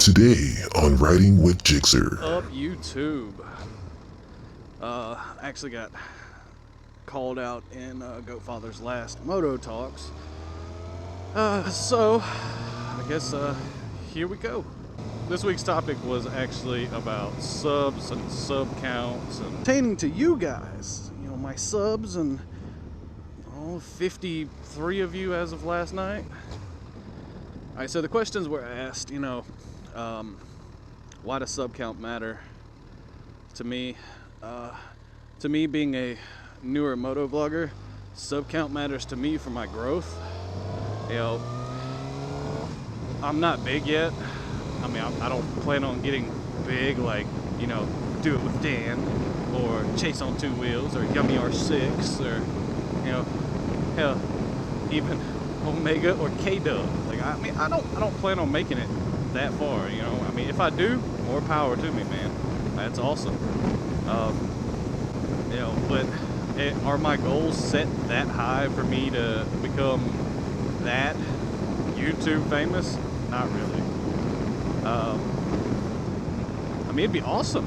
Today on Riding with Jixer. Up YouTube. Actually got called out in GoatFather's last Moto Talks. So I guess here we go. This week's topic was actually about subs and sub counts and pertaining to you guys. You know, my subs and 53 of you as of last night. Alright, so the questions were asked, why does sub count matter to me? To me, being a newer motovlogger, sub count matters to me for my growth. You know, I'm not big yet. I mean, I don't plan on getting big like, Do It With Dan or Chase on Two Wheels or Yummy R6 or, hell, even Omega or K-Dub. Like, I don't plan on making it that far, I mean, if I do, more power to me, man. That's awesome. But are my goals set that high for me to become that YouTube famous? Not really. I mean, it'd be awesome.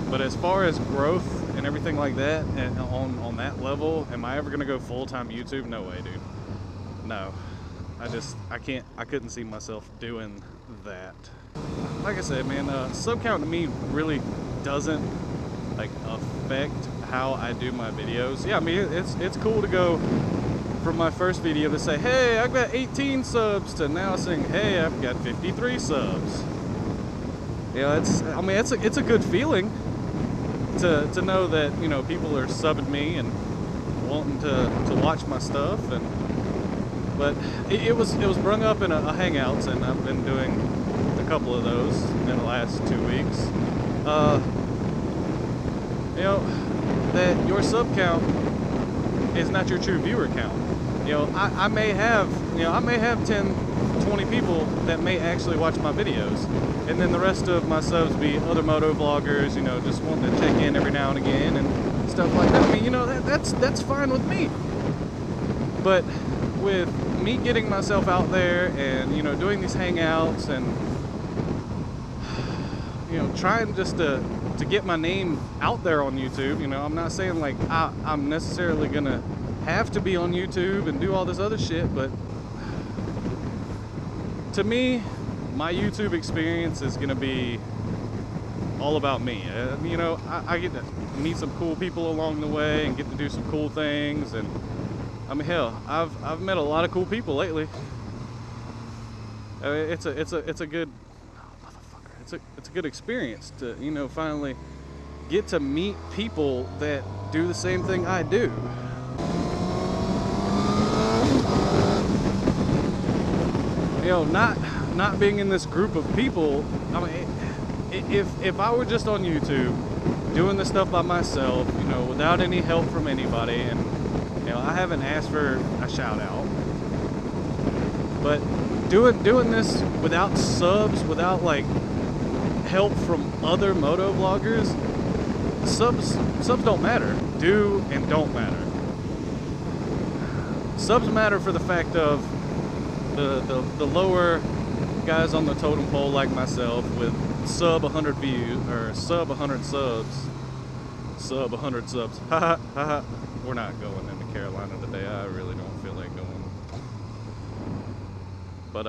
But as far as growth and everything like that, and on that level, am I ever gonna go full-time YouTube? No way, dude. No. I couldn't see myself doing that. Like I said, man, sub count to me really doesn't affect how I do my videos. Yeah, I mean, it's cool to go from my first video to say, hey, I've got 18 subs, to now saying, hey, I've got 53 subs. It's a good feeling to know that, people are subbing me and wanting to watch my stuff. But it was brung up in a Hangouts, and I've been doing a couple of those in the last 2 weeks. That your sub count is not your true viewer count. I may have 10, 20 people that may actually watch my videos, and then the rest of my subs be other moto vloggers, just wanting to check in every now and again and stuff like that. I mean, that's fine with me. But with me getting myself out there and doing these hangouts and trying just to get my name out there on YouTube, I'm not saying like I'm necessarily gonna have to be on YouTube and do all this other shit, but to me, my YouTube experience is gonna be all about me. I get to meet some cool people along the way and get to do some cool things, and I mean, hell, I've met a lot of cool people lately. It's a good it's a good experience to finally get to meet people that do the same thing I do. Not being in this group of people. I mean, if I were just on YouTube doing this stuff by myself, without any help from anybody, and I haven't asked for a shout out, but doing this without subs, without help from other moto vloggers, subs don't matter. Do and don't matter. Subs matter for the fact of the lower guys on the totem pole like myself with sub 100 views or sub 100 subs. Sub 100 subs. Haha. We're not going into Carolina today. I really don't feel like going. But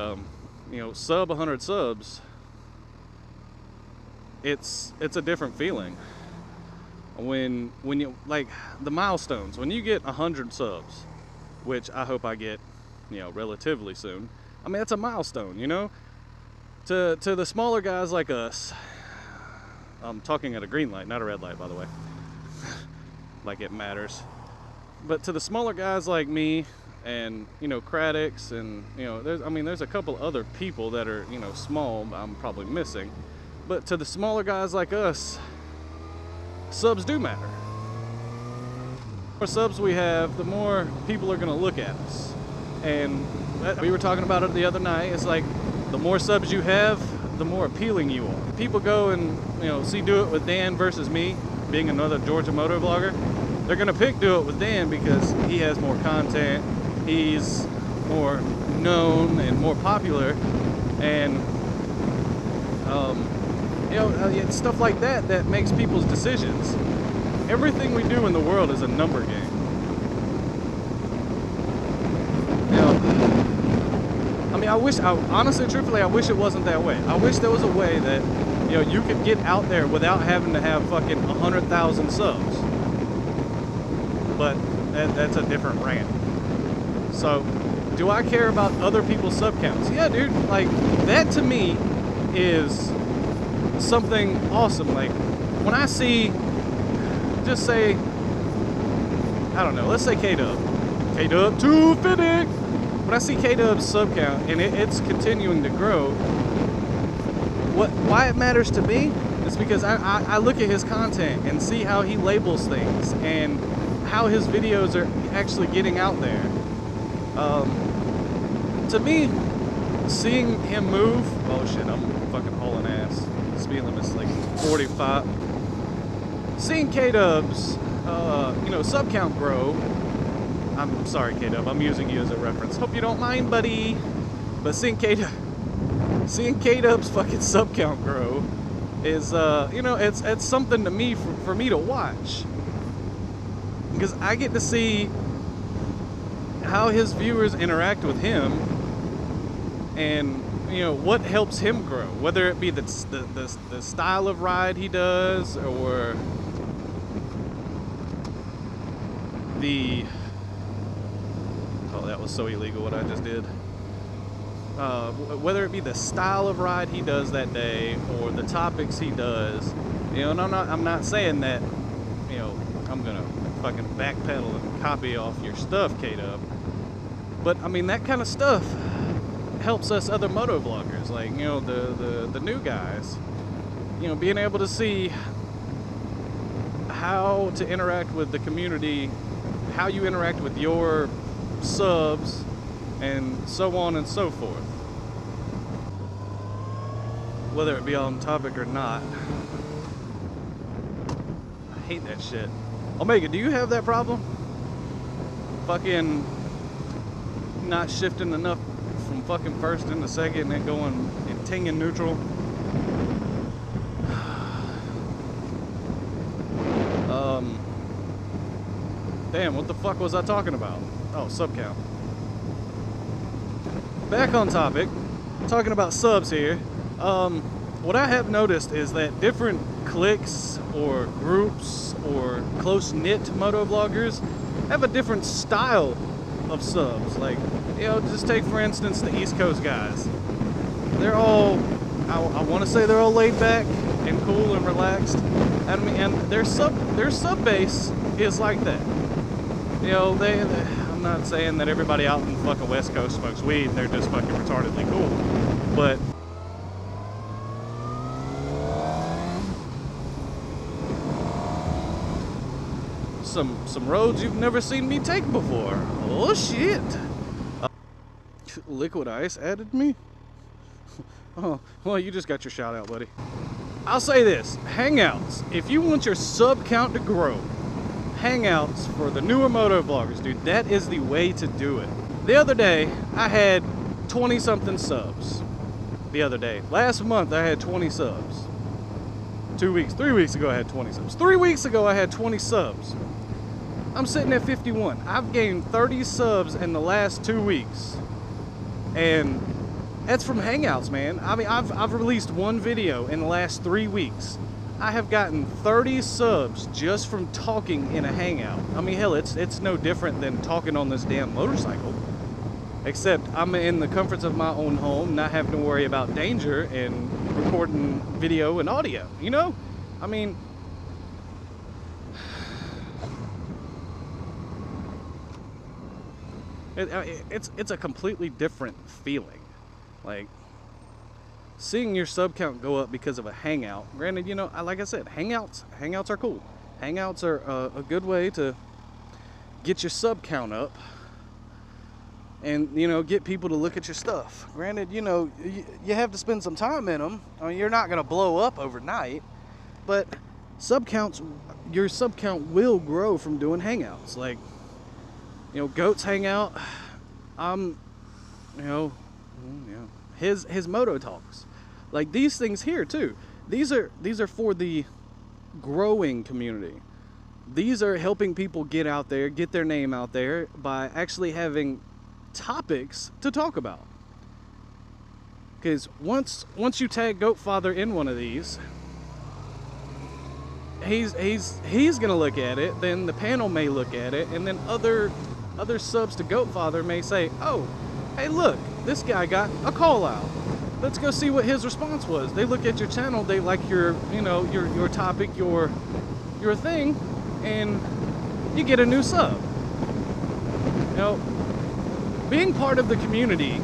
sub 100 subs, it's a different feeling when you the milestones. When you get 100 subs, which I hope I get relatively soon. I mean, that's a milestone, to the smaller guys like us. I'm talking at a green light, not a red light, by the way. Like it matters. But to the smaller guys like me and Cradix and there's a couple other people that are small I'm probably missing, but to the smaller guys like us, subs do matter. The more subs we have, the more people are going to look at us. And we were talking about it the other night. It's like the more subs you have, the more appealing you are. People go and see Do It With Dan versus me, being another Georgia moto vlogger. They're gonna pick Do It With Dan because he has more content, he's more known and more popular. And it's stuff like that that makes people's decisions. Everything we do in the world is a number game. Honestly, truthfully, I wish it wasn't that way. I wish there was a way that, you could get out there without having to have fucking 100,000 subs. But that's a different rant. So, do I care about other people's sub counts? Yeah, dude. Like, that to me is something awesome. Like, when I see, just say, I don't know, let's say K-Dub 250. When I see K-Dub's sub count and it's continuing to grow, why it matters to me is because I look at his content and see how he labels things and how his videos are actually getting out there. To me, seeing him move, oh shit, I'm fucking hauling ass. Speed limit's like 45. Seeing K-Dub's, sub count grow. I'm sorry, K-Dub, I'm using you as a reference. Hope you don't mind, buddy. But seeing K-Dub's fucking sub count grow is, it's something to me, for me to watch. Because I get to see how his viewers interact with him and, what helps him grow. Whether it be the style of ride he does or the... Oh, that was so illegal what I just did. Whether it be the style of ride he does that day or the topics he does, and I'm not saying that, I'm gonna fucking backpedal and copy off your stuff, K-Dub. But I mean, that kind of stuff helps us other motovloggers, like, the new guys, being able to see how to interact with the community, how you interact with your subs, and so on and so forth, whether it be on topic or not. I hate that shit. Omega, do you have that problem? Fucking not shifting enough from fucking first into second and then going and ting in neutral. Damn, what the fuck was I talking about? Oh, sub count. Back on topic, talking about subs here. What I have noticed is that different cliques or groups or close-knit motovloggers have a different style of subs. Like, just take for instance the East Coast guys. They're all, I want to say they're all laid back and cool and relaxed. And their sub base is like that. I'm not saying that everybody out in the fucking West Coast smokes weed and they're just fucking retardedly cool, but some roads you've never seen me take before. Oh shit! Liquid ice added me? Oh, well, you just got your shout out, buddy. I'll say this, Hangouts, if you want your sub count to grow, Hangouts for the newer motovloggers, dude, that is the way to do it. The other day, I had 20 something subs. Last month I had 20 subs. 3 weeks ago I had 20 subs. 3 weeks ago I had 20 subs. I'm sitting at 51. I've gained 30 subs in the last 2 weeks. And that's from Hangouts, man. I mean, I've released one video in the last 3 weeks. I have gotten 30 subs just from talking in a Hangout. I mean, hell, it's no different than talking on this damn motorcycle. Except I'm in the comforts of my own home, not having to worry about danger and recording video and audio, I mean, it's a completely different feeling. Like, seeing your sub count go up because of a Hangout. Granted, like I said, Hangouts are cool. Hangouts are a good way to get your sub count up and, get people to look at your stuff. Granted, you have to spend some time in them. I mean, you're not going to blow up overnight, but your sub count will grow from doing Hangouts. Like, Goats Hangout, his Moto Talks. Like these things here too. These are for the growing community. These are helping people get out there, get their name out there by actually having topics to talk about. Because once you tag GoatFather in one of these, he's gonna look at it. Then the panel may look at it, and then other subs to GoatFather may say, "Oh, hey, look, this guy got a call out. Let's go see what his response was." They look at your channel, they like your topic, your thing, and you get a new sub. You know, being part of the community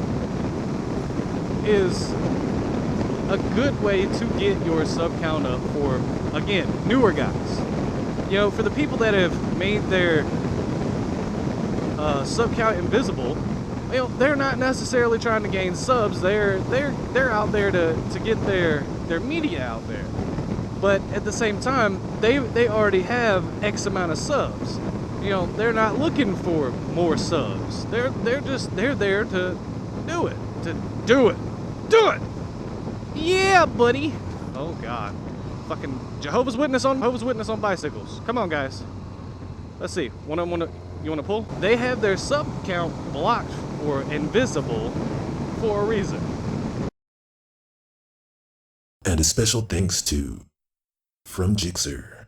is a good way to get your sub count up for, again, newer guys. You know, for the people that have made their sub count invisible, you know, they're not necessarily trying to gain subs. They're out there to get their media out there. But at the same time, they already have X amount of subs. You know, they're not looking for more subs. They're there to do it. Do it! Yeah, buddy! Oh God. Fucking Jehovah's Witness on bicycles. Come on, guys. Let's see. You wanna pull? They have their sub count blocked or invisible for a reason. And a special thanks to from Jixer.